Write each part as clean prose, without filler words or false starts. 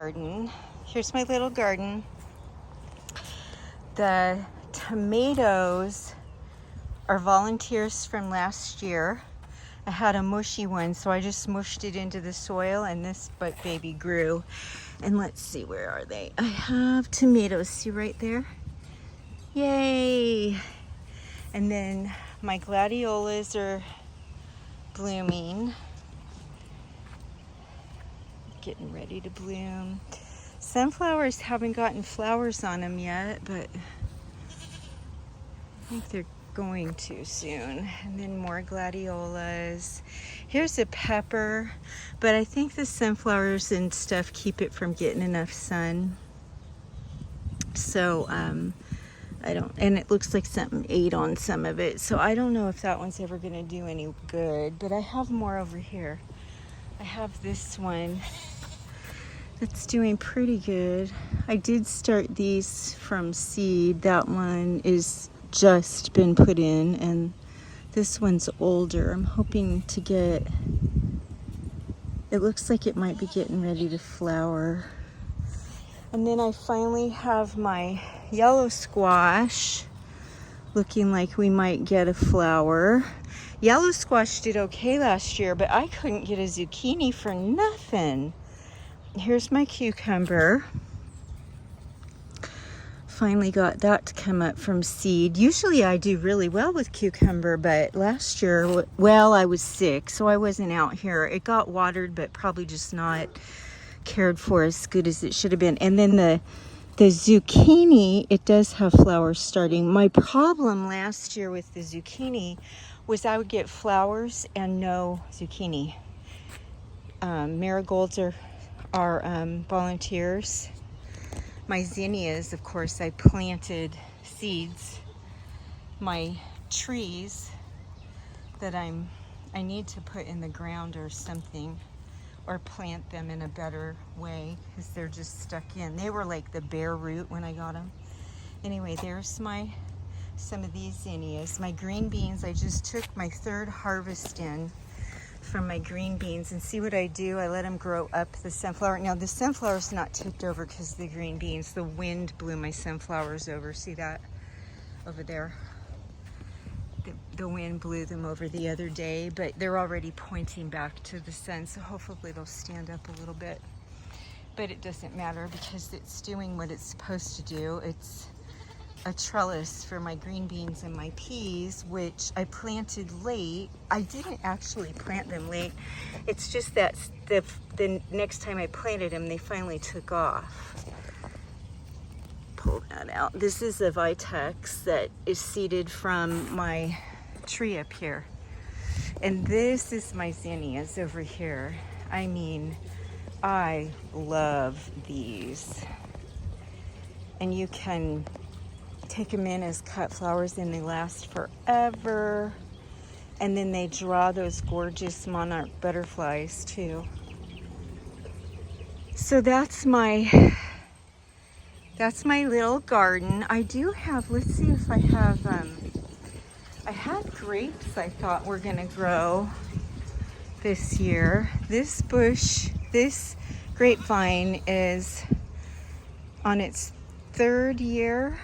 Garden. Here's my little garden. The tomatoes are volunteers from last year. I had a mushy one, so I just mushed it into the soil and this baby grew. And let's see, where are they? I have tomatoes, see right there? Yay! And then my gladiolas are blooming. Getting ready to bloom. Sunflowers haven't gotten flowers on them yet, but I think they're going to soon. And then more gladiolas. Here's a pepper, but I think the sunflowers and stuff keep it from getting enough sun. So I don't, and it looks like something ate on some of it. So I don't know if that one's ever gonna do any good, but I have more over here. I have this one. It's doing pretty good. I did start these from seed. That one is just been put in, and this one's older. I'm hoping to get, it looks like it might be getting ready to flower. And then I finally have my yellow squash looking like we might get a flower. Yellow squash did okay last year, but I couldn't get a zucchini for nothing. Here's my cucumber. Finally got that to come up from seed. Usually I do really well with cucumber, but last year, well, I was sick, so I wasn't out here. It got watered, but probably just not cared for as good as it should have been. And then the zucchini, it does have flowers starting. My problem last year with the zucchini was I would get flowers and no zucchini. Marigolds are volunteers. My zinnias, of course, I planted seeds. My trees that I need to put in the ground or something, or plant them in a better way, because they're just stuck in. They were like the bare root when I got them. Anyway, there's some of these zinnias. My green beans, I just took my third harvest in from my green beans, and see what I do, I let them grow up the sunflower. Now the sunflower's not tipped over because of the green beans. The wind blew my sunflowers over. See that over there? The wind blew them over the other day, but they're already pointing back to the sun, so hopefully they'll stand up a little bit. But it doesn't matter because it's doing what it's supposed to do. It's a trellis for my green beans and my peas, which I planted late. I didn't actually plant them late. It's just that the next time I planted them, they finally took off. Pull that out. This is a Vitex that is seeded from my tree up here. And this is my zinnias over here. I mean, I love these. And you can take them in as cut flowers and they last forever. And then they draw those gorgeous monarch butterflies too. So that's my little garden. I do have, let's see if I have, I had grapes I thought were gonna grow this year. This bush, this grapevine is on its third year.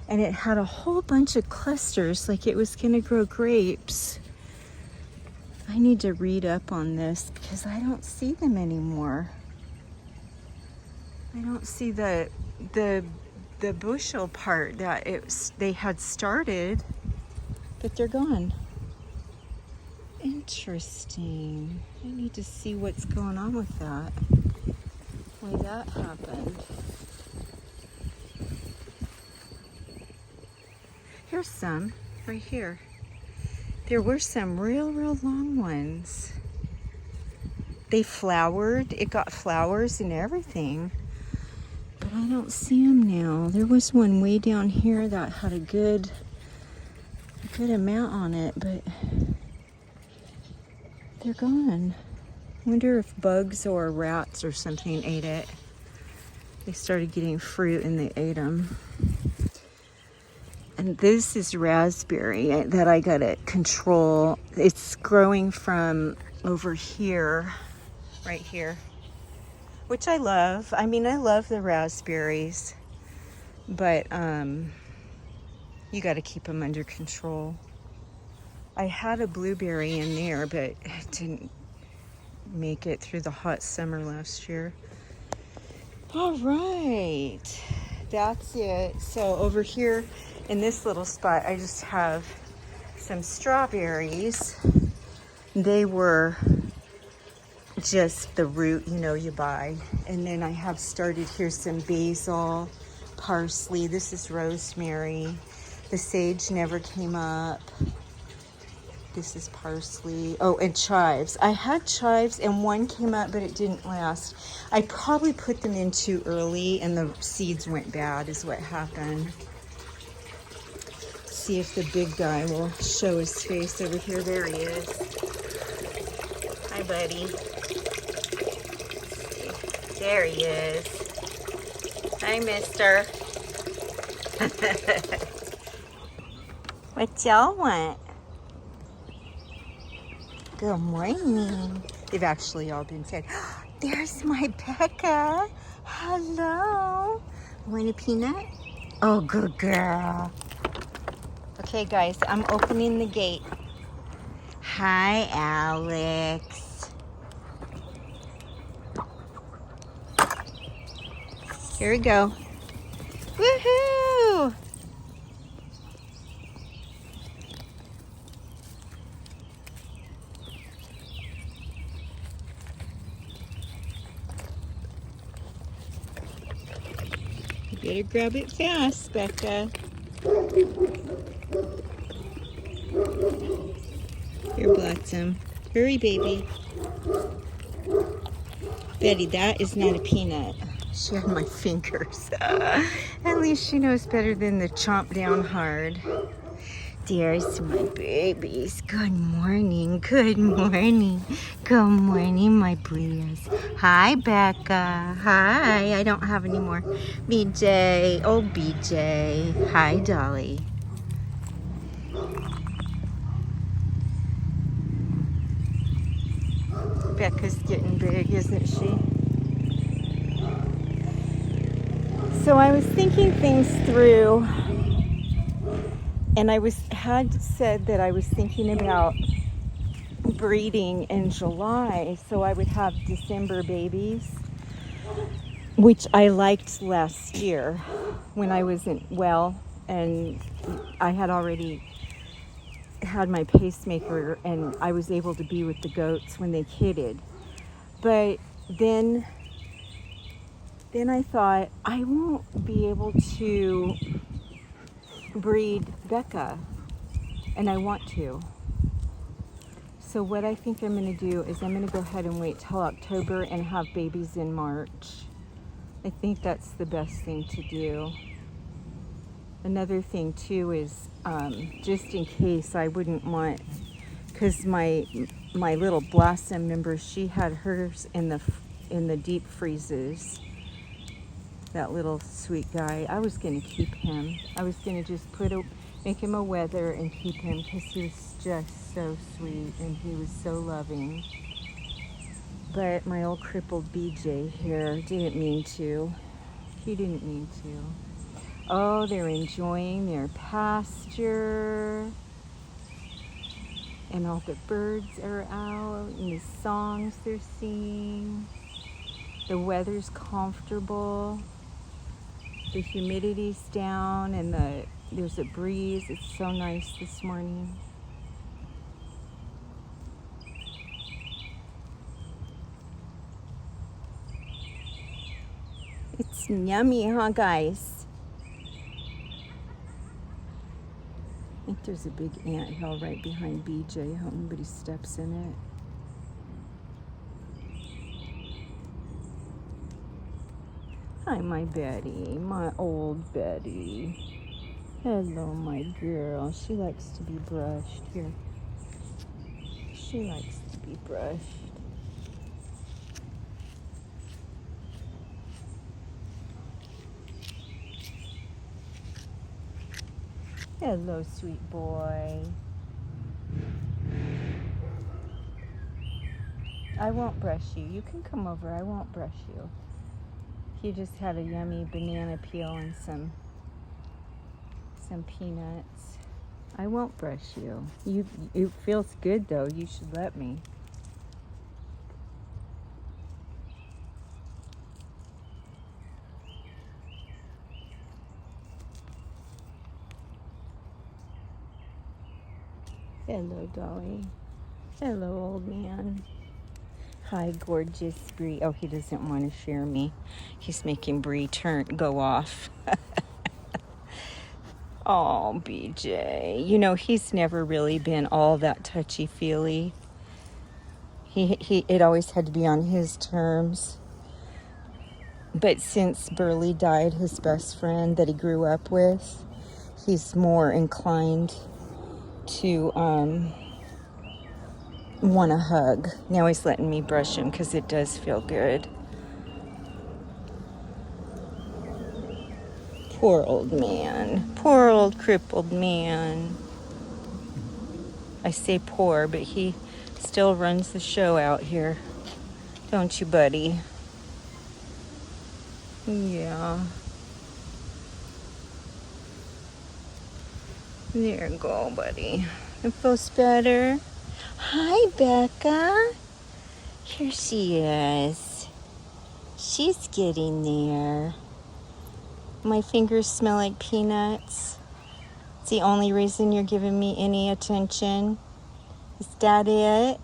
And it had a whole bunch of clusters, like it was gonna grow grapes. I need to read up on this because I don't see them anymore. I don't see the bushel part that they had started, but they're gone. Interesting. I need to see what's going on with that. Why that happened. Here's some right here. There were some real long ones. They flowered. It got flowers and everything. But I don't see them now. There was one way down here that had a good amount on it, but they're gone. I wonder if bugs or rats or something ate it. They started getting fruit and they ate them. And this is raspberry that I gotta control. It's growing from over here, right here. which I love. I mean, I love the raspberries, but you got to keep them under control. I had a blueberry in there, but it didn't make it through the hot summer last year. All right, that's it. So over here in this little spot, I just have some strawberries. They were just the root, you know, you buy. And then I have started here some basil, parsley. This is rosemary. The sage never came up. This is parsley. Oh, and chives. I had chives and one came up, but it didn't last. I probably put them in too early and the seeds went bad is what happened. See if the big guy will show his face over here. There he is. Hi, buddy. There he is. Hi, mister. What y'all want? Good morning. They've actually all been fed. There's my Becca. Hello. Want a peanut? Oh, good girl. Okay, guys, I'm opening the gate. Hi, Alex. Here we go. Woohoo! You better grab it fast, Becca. Here, Blossom. Hurry, baby. Betty, that is not a peanut. She had my fingers. At least she knows better than the chomp down hard. There's my babies. Good morning. Good morning. Good morning, my blues. Hi, Becca. Hi. I don't have any more. BJ. Oh, BJ. Hi, Dolly. Becca's getting big, isn't she? So I was thinking things through, and I had said that I was thinking about breeding in July, so I would have December babies, which I liked last year when I wasn't well, and I had already had my pacemaker and I was able to be with the goats when they kidded. But then I thought I won't be able to breed Becca, and I want to. So what I think I'm going to do is I'm going to go ahead and wait till October and have babies in March. I think that's the best thing to do. Another thing too is just in case, I wouldn't want, because my little Blossom, remember, she had hers in the deep freezes. That little sweet guy. I was going to keep him. I was going to just make him a wether and keep him because he was just so sweet and he was so loving. But my old crippled BJ here didn't mean to. He didn't mean to. Oh, they're enjoying their pasture. And all the birds are out and the songs they're singing. The weather's comfortable. The humidity's down and there's a breeze. It's so nice this morning. It's yummy, huh, guys? I think there's a big anthill right behind BJ. I hope nobody steps in it. Hi, my Betty, my old Betty. Hello, my girl. She likes to be brushed. Here. She likes to be brushed. Hello, sweet boy. I won't brush you. You can come over. I won't brush you. He just had a yummy banana peel and some peanuts. I won't brush you. It feels good though. You should let me. Hello, Dolly. Hello, old man. Hi, gorgeous Bree. Oh, he doesn't want to share me. He's making Bree go off. Oh, BJ. You know, he's never really been all that touchy-feely. It always had to be on his terms. But since Burley died, his best friend that he grew up with, he's more inclined to want a hug. Now he's letting me brush him because it does feel good. Poor old man. Poor old crippled man. I say poor, but he still runs the show out here. Don't you, buddy? Yeah. There you go, buddy. It feels better. Hi, Becca. Here she is. She's getting there. My fingers smell like peanuts. It's the only reason you're giving me any attention. Is that it?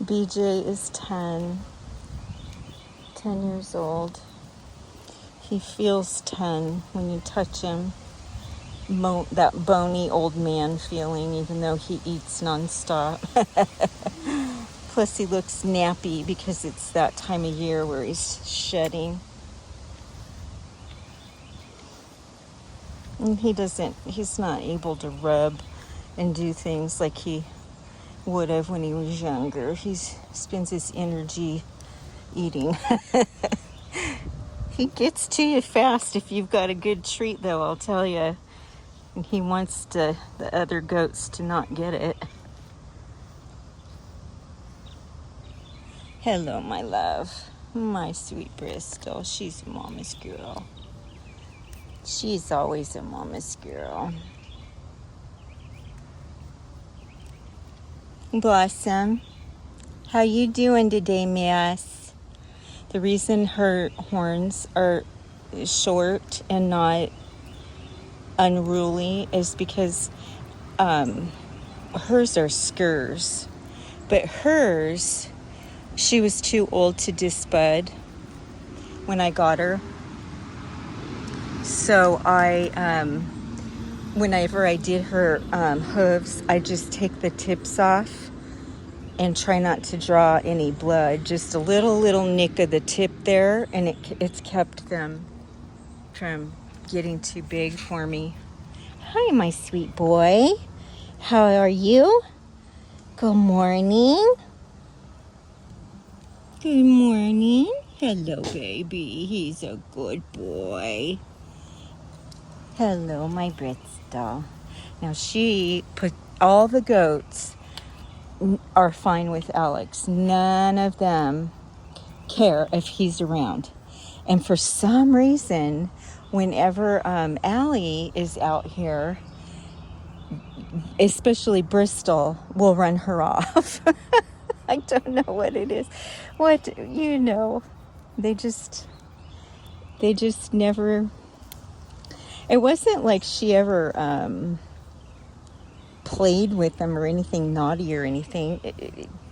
BJ is 10 years old. He feels 10 when you touch him. That bony old man feeling, even though he eats nonstop. Plus he looks nappy because it's that time of year where he's shedding. And he's not able to rub and do things like he would have when he was younger. He spends his energy eating. He gets to you fast if you've got a good treat, though, I'll tell you. And he wants the other goats to not get it. Hello, my love. My sweet Bristol. She's a mama's girl. She's always a mama's girl. Blossom, how you doing today, miss? The reason her horns are short and not unruly is because hers are skers. But hers, she was too old to disbud when I got her. So whenever I did her hooves, I just take the tips off and try not to draw any blood. Just a little nick of the tip there, and it's kept them from getting too big for me. Hi, my sweet boy. How are you? Good morning. Good morning. Hello, baby. He's a good boy. Hello, my Bristol. Now she put all the goats are fine with Alex. None of them care if he's around. And for some reason, whenever Allie is out here, especially Bristol, will run her off. I don't know what it is. They just never. It wasn't like she ever played with them or anything naughty or anything.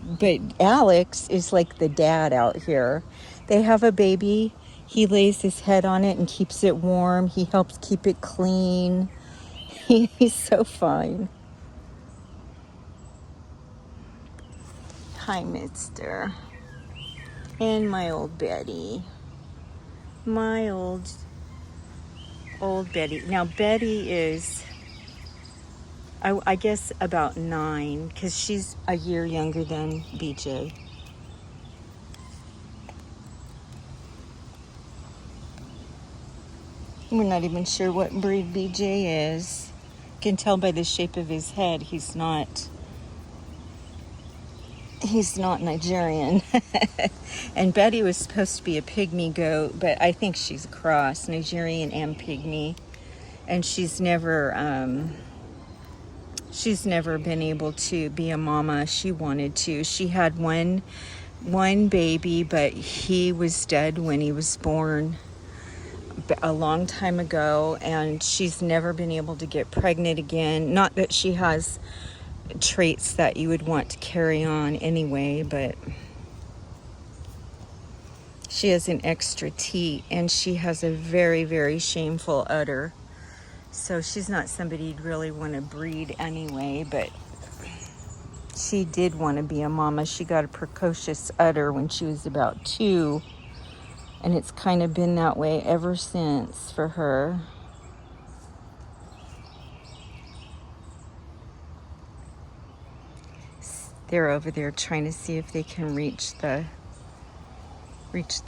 But Alex is like the dad out here. They have a baby. He lays his head on it and keeps it warm. He helps keep it clean. He's so fine. Hi, mister. And my old Betty. My old Betty. Now, Betty is, I guess, about 9, because she's a year younger than BJ. We're not even sure what breed BJ is. You can tell by the shape of his head he's not Nigerian. And Betty was supposed to be a pygmy goat, but I think she's a cross, Nigerian and pygmy. And she's never been able to be a mama. She wanted to. She had one baby, but he was dead when he was born a long time ago, and she's never been able to get pregnant again. Not that she has traits that you would want to carry on anyway, but she has an extra teat, and she has a very, very shameful udder. So she's not somebody you'd really want to breed anyway, but she did want to be a mama. She got a precocious udder when she was about 2, and it's kind of been that way ever since for her. They're over there trying to see if they can reach the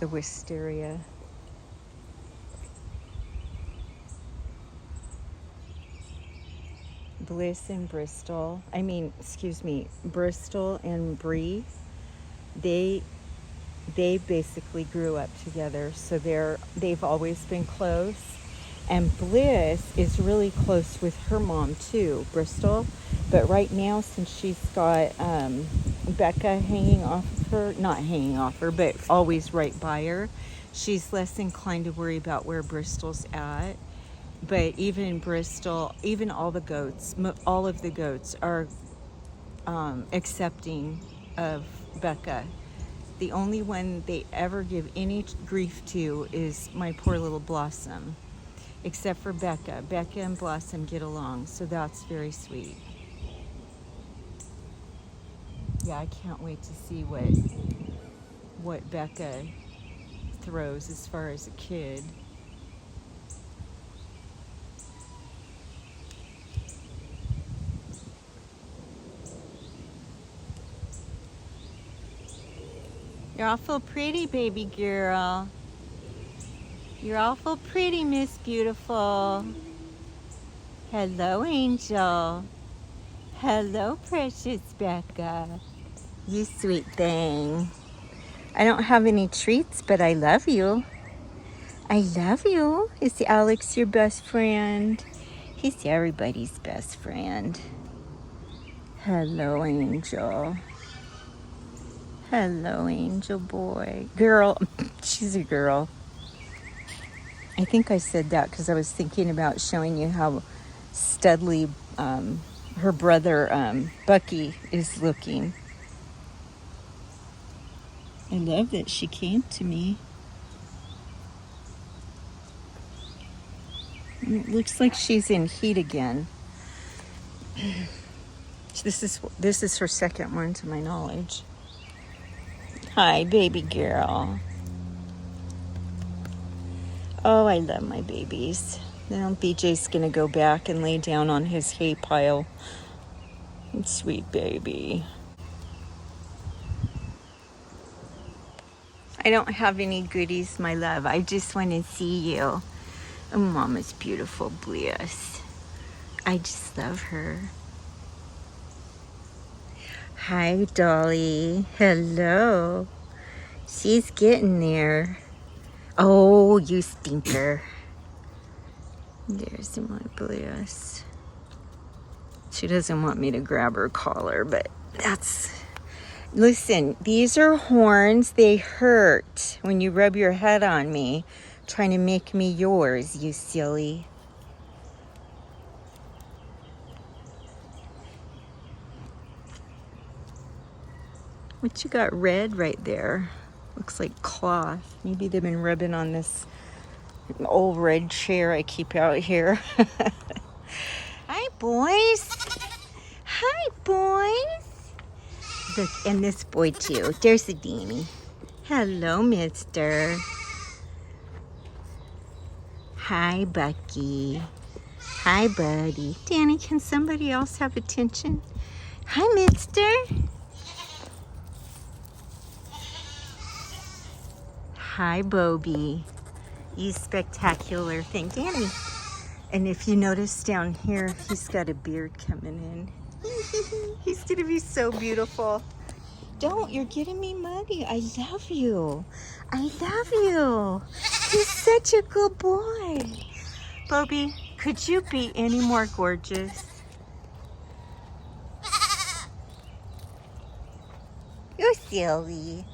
wisteria. Bliss and Bristol, Bristol and Bree, they basically grew up together, so they've always been close. And Bliss is really close with her mom too, Bristol. But right now, since she's got Becca not hanging off her, but always right by her, she's less inclined to worry about where Bristol's at. But even Bristol, even all of the goats are accepting of Becca. The only one they ever give any grief to is my poor little Blossom, except for Becca. Becca and Blossom get along, so that's very sweet. Yeah, I can't wait to see what Becca throws as far as a kid. You're awful pretty, baby girl. You're awful pretty, Miss Beautiful. Hello, Angel. Hello, precious Becca. You sweet thing. I don't have any treats, but I love you. I love you. Is Alex your best friend? He's everybody's best friend. Hello, Angel. Hello, Angel boy. Girl. She's a girl. I think I said that because I was thinking about showing you how Studley, her brother, Bucky, is looking. I love that she came to me. It looks like she's in heat again. This is her second one, to my knowledge. Hi, baby girl. Oh, I love my babies. Now BJ's gonna go back and lay down on his hay pile. Sweet baby. I don't have any goodies, my love. I just want to see you. Oh, Mama's beautiful Bliss. I just love her. Hi, Dolly. Hello. She's getting there. Oh, you stinker. There's my Bliss. She doesn't want me to grab her collar, but that's... Listen, these are horns. They hurt when you rub your head on me, trying to make me yours, you silly. What you got red right there? Looks like cloth. Maybe they've been rubbing on this old red chair I keep out here. Hi, boys. Hi, boys. Look, and this boy too. There's a Deanie. Hello, mister. Hi, Bucky. Hi, buddy. Danny, can somebody else have attention? Hi, mister. Hi, Bobby. You spectacular thing, Danny. And if you notice down here, he's got a beard coming in. He's gonna be so beautiful. Don't, you're getting me muddy. I love you. I love you. He's such a good boy. Bobby, could you be any more gorgeous? You're silly.